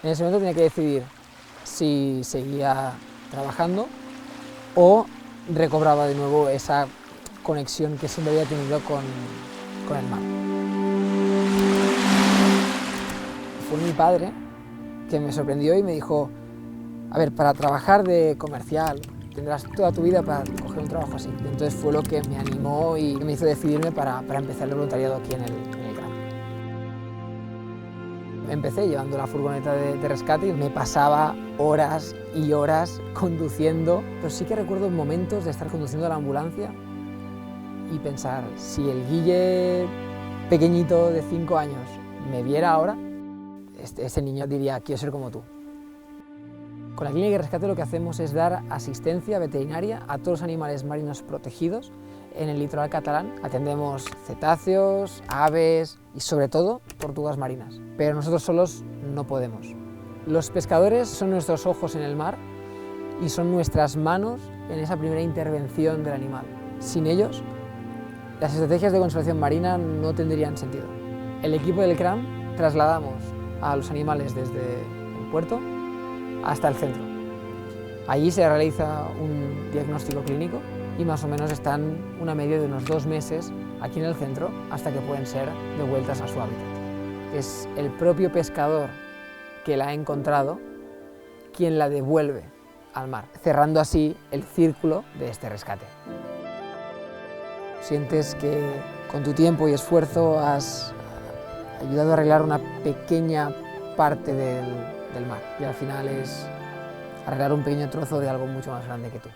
En ese momento tenía que decidir si seguía trabajando o recobraba de nuevo esa conexión que siempre había tenido con el mar. Fue mi padre que me sorprendió y me dijo: a ver, para trabajar de comercial tendrás toda tu vida para coger un trabajo así. Y entonces fue lo que me animó y me hizo decidirme para empezar el voluntariado aquí en el CRAM. Empecé llevando la furgoneta de rescate y me pasaba horas y horas conduciendo, pero sí que recuerdo momentos de estar conduciendo la ambulancia y pensar, si el Guille pequeñito de 5 años me viera ahora, ese niño diría: quiero ser como tú. Con la Clínica de Rescate lo que hacemos es dar asistencia veterinaria a todos los animales marinos protegidos en el litoral catalán. Atendemos cetáceos, aves y sobre todo tortugas marinas, pero nosotros solos no podemos. Los pescadores son nuestros ojos en el mar y son nuestras manos en esa primera intervención del animal. Sin ellos, las estrategias de conservación marina no tendrían sentido. El equipo del CRAM trasladamos a los animales desde el puerto hasta el centro. Allí se realiza un diagnóstico clínico y más o menos están una media de unos 2 meses aquí en el centro hasta que pueden ser devueltas a su hábitat. Es el propio pescador que la ha encontrado quien la devuelve al mar, cerrando así el círculo de este rescate. Sientes que con tu tiempo y esfuerzo has ayudado a arreglar una pequeña parte del mar y al final es arreglar un pequeño trozo de algo mucho más grande que tú.